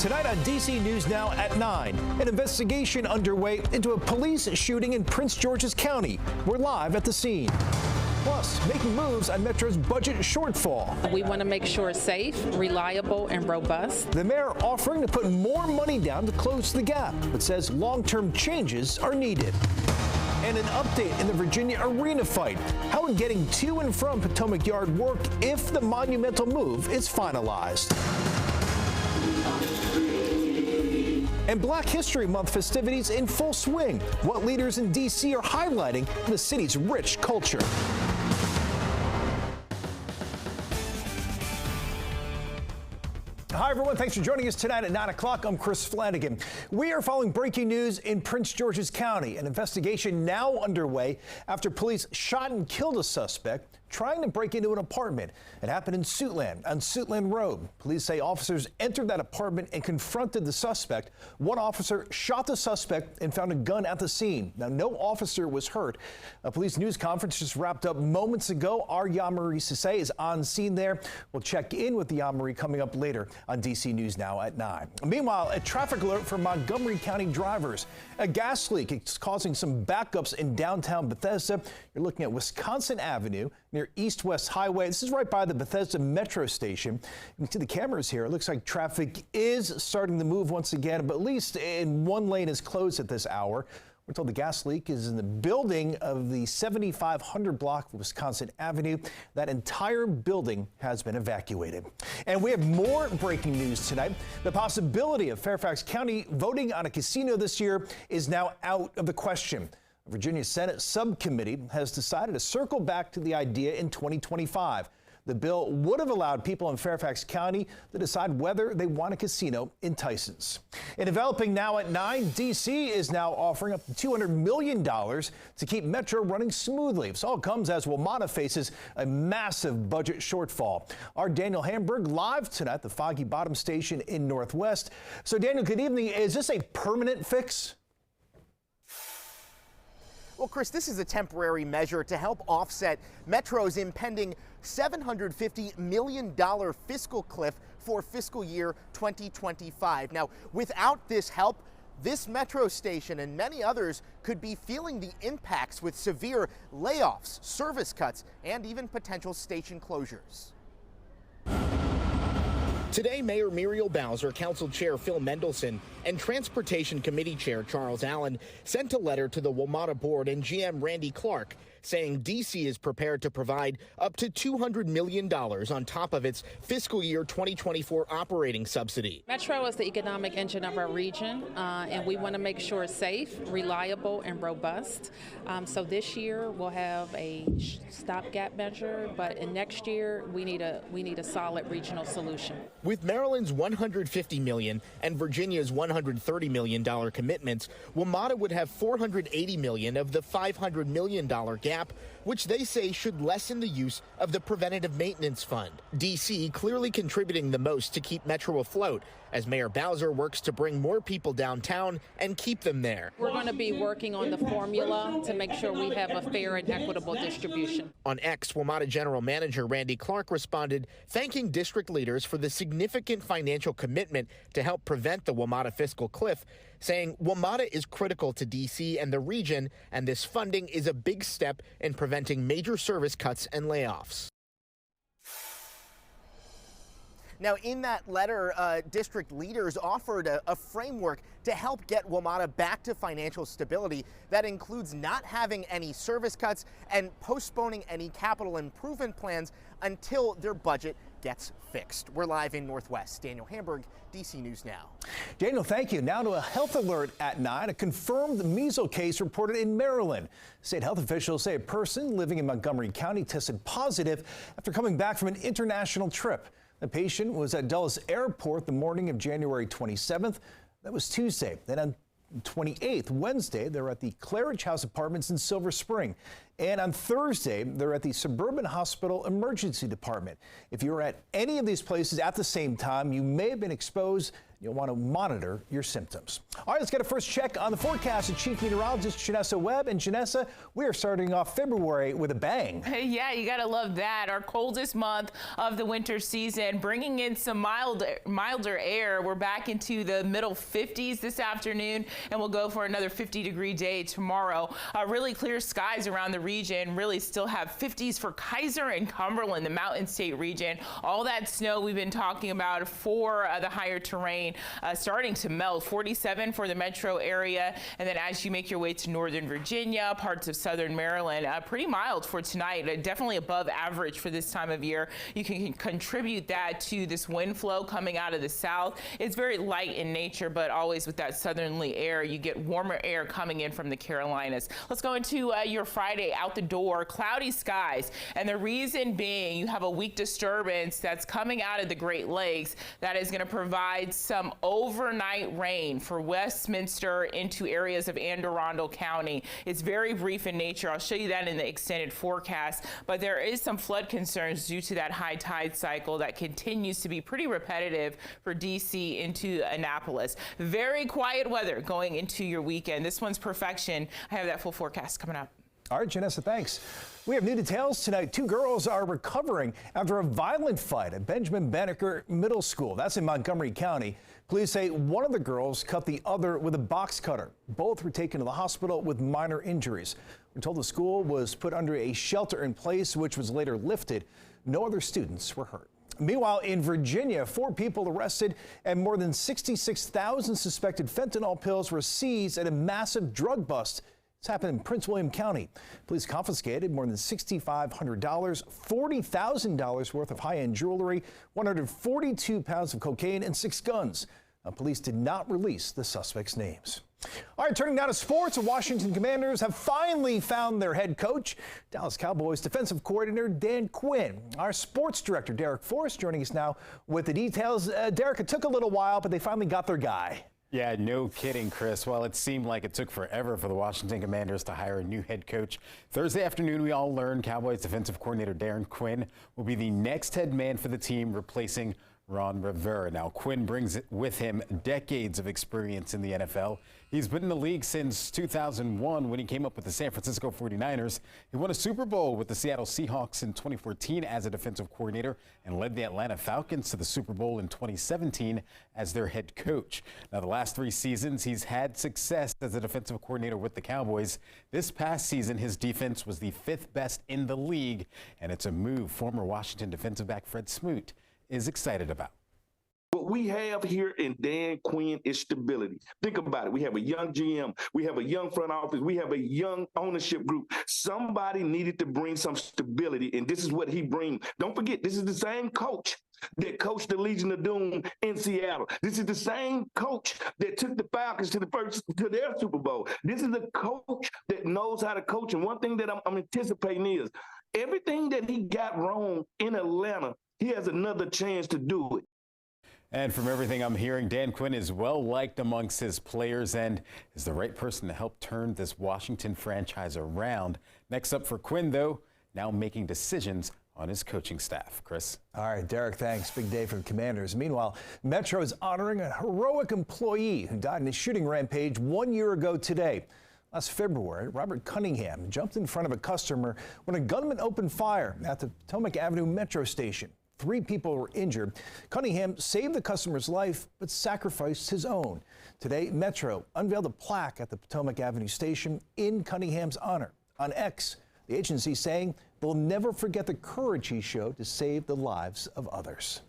Tonight on DC News Now at 9, an investigation underway into a police shooting in Prince George's County. We're live at the scene. Plus, making moves on Metro's budget shortfall. We want to make sure it's safe, reliable, and robust. The mayor offering to put more money down to close the gap, but says long-term changes are needed. And an update in the Virginia arena fight. How would getting to and from Potomac Yard work if the monumental move is finalized? And Black History Month festivities in full swing. What leaders in D.C. are highlighting the city's rich culture. Hi, everyone. Thanks for joining us tonight at 9 o'clock. I'm Chris Flanagan. We are following breaking news in Prince George's County. An investigation now underway after police shot and killed a suspect trying to break into an apartment. It happened in Suitland on Suitland Road. Police say officers entered that apartment and confronted the suspect. One officer shot the suspect and found a gun at the scene. Now, no officer was hurt. A police news conference just wrapped up moments ago. Our Yamari Sise is on scene there. We'll check in with the Yamari coming up later on DC News Now at 9. Meanwhile, a traffic alert for Montgomery County drivers. A gas leak is causing some backups in downtown Bethesda. You're looking at Wisconsin Avenue near East-West Highway. This is right by the Bethesda Metro station. You can see the cameras here. It looks like traffic is starting to move once again, but at least in one lane is closed at this hour. We're told the gas leak is in the building of the 7500 block of Wisconsin Avenue. That entire building has been evacuated. And we have more breaking news tonight. The possibility of Fairfax County voting on a casino this year is now out of the question. The Virginia Senate subcommittee has decided to circle back to the idea in 2025. The bill would have allowed people in Fairfax County to decide whether they want a casino in Tysons. And developing now at 9, D.C. is now offering up to $200 million to keep Metro running smoothly. This all comes as WMATA faces a massive budget shortfall. Our Daniel Hamburg live tonight at the Foggy Bottom Station in Northwest. So, Daniel, good evening. Is this a permanent fix? Well, Chris, this is a temporary measure to help offset Metro's impending $750 million fiscal cliff for fiscal year 2025. Now, without this help, this Metro station and many others could be feeling the impacts with severe layoffs, service cuts, and even potential station closures. Today, Mayor Muriel Bowser, Council Chair Phil Mendelson, and Transportation Committee Chair Charles Allen sent a letter to the WMATA board and GM Randy Clark saying D.C. is prepared to provide up to $200 million on top of its fiscal year 2024 operating subsidy. Metro is the economic engine of our region, and we want to make sure it's safe, reliable, and robust. So this year we'll have a stopgap measure, but in next year we need a solid regional solution. With Maryland's $150 million and Virginia's $130 million commitments, WMATA would have $480 million of the $500 million gap, which they say should lessen the use of the Preventative Maintenance Fund. D.C. clearly contributing the most to keep Metro afloat as Mayor Bowser works to bring more people downtown and keep them there. We're going to be working on the formula to make sure we have a fair and equitable distribution. On X, WMATA General Manager Randy Clark responded, thanking district leaders for the significant financial commitment to help prevent the WMATA fiscal cliff, saying WMATA is critical to D.C. and the region, and this funding is a big step in preventing major service cuts and layoffs. Now, in that letter, district leaders offered a framework to help get WMATA back to financial stability. That includes not having any service cuts and postponing any capital improvement plans until their budget gets fixed. We're live in Northwest. Daniel Hamburg, DC News Now. Daniel, thank you. Now to a health alert at 9. A confirmed measles case reported in Maryland. State health officials say a person living in Montgomery County tested positive after coming back from an international trip. The patient was at Dulles Airport the morning of January 27th. That was Tuesday. Then on 28th, Wednesday, they're at the Claridge House Apartments in Silver Spring. And on Thursday, they're at the Suburban Hospital Emergency Department. If you were at any of these places at the same time, you may have been exposed. You'll want to monitor your symptoms. All right, let's get a first check on the forecast with Chief Meteorologist Janessa Webb. And Janessa, we are starting off February with a bang. Yeah, you gotta love that. Our coldest month of the winter season, bringing in some milder air. We're back into the middle 50s this afternoon, and we'll go for another 50-degree day tomorrow. Really clear skies around the region. Really still have 50s for Kaiser and Cumberland, the Mountain State region. All that snow we've been talking about for the higher terrain starting to melt. 47 for the metro area, and then as you make your way to northern Virginia, parts of southern Maryland, pretty mild for tonight. Definitely above average for this time of year. You can contribute that to this wind flow coming out of the south. It's very light in nature, but always with that southerly air, you get warmer air coming in from the Carolinas. Let's go into your Friday out the door. Cloudy skies, and the reason being you have a weak disturbance that's coming out of the Great Lakes that is going to provide some overnight rain for Westminster into areas of Anne Arundel County. It's very brief in nature. I'll show you that in the extended forecast, but there is some flood concerns due to that high tide cycle that continues to be pretty repetitive for DC into Annapolis. Very quiet weather going into your weekend. This one's perfection. I have that full forecast coming up. All right, Janessa, thanks. We have new details tonight. 2 girls are recovering after a violent fight at Benjamin Banneker Middle School. That's in Montgomery County. Police say one of the girls cut the other with a box cutter. Both were taken to the hospital with minor injuries. We're told the school was put under a shelter in place, which was later lifted. No other students were hurt. Meanwhile, in Virginia, 4 people arrested and more than 66,000 suspected fentanyl pills were seized at a massive drug bust. This happened in Prince William County. Police confiscated more than $6,500, $40,000 worth of high-end jewelry, 142 pounds of cocaine, and 6 guns. Police did not release the suspects' names. All right, turning now to sports, the Washington Commanders have finally found their head coach. Dallas Cowboys defensive coordinator Dan Quinn. Our sports director, Derek Forrest, joining us now with the details. Derek, it took a little while, but they finally got their guy. Yeah, no kidding, Chris. Well, it seemed like it took forever for the Washington Commanders to hire a new head coach. Thursday afternoon, we all learned Cowboys defensive coordinator Darren Quinn will be the next head man for the team, replacing Ron Rivera. Now, Quinn brings with him decades of experience in the NFL. He's been in the league since 2001 when he came up with the San Francisco 49ers. He won a Super Bowl with the Seattle Seahawks in 2014 as a defensive coordinator and led the Atlanta Falcons to the Super Bowl in 2017 as their head coach. Now, the last 3 seasons, he's had success as a defensive coordinator with the Cowboys. This past season, his defense was the 5th best in the league, and it's a move former Washington defensive back Fred Smoot is excited about. What we have here in Dan Quinn is stability. Think about it. We have a young GM. We have a young front office. We have a young ownership group. Somebody needed to bring some stability, and this is what he brings. Don't forget, this is the same coach that coached the Legion of Doom in Seattle. This is the same coach that took the Falcons to their Super Bowl. This is a coach that knows how to coach. And one thing that I'm anticipating is everything that he got wrong in Atlanta, he has another chance to do it. And from everything I'm hearing, Dan Quinn is well liked amongst his players and is the right person to help turn this Washington franchise around. Next up for Quinn, though, now making decisions on his coaching staff. Chris. All right, Derek, thanks. Big day for the Commanders. Meanwhile, Metro is honoring a heroic employee who died in a shooting rampage 1 year ago today. Last February, Robert Cunningham jumped in front of a customer when a gunman opened fire at the Potomac Avenue Metro station. 3 people were injured. Cunningham saved the customer's life, but sacrificed his own. Today, Metro unveiled a plaque at the Potomac Avenue station in Cunningham's honor. On X, the agency saying they'll never forget the courage he showed to save the lives of others.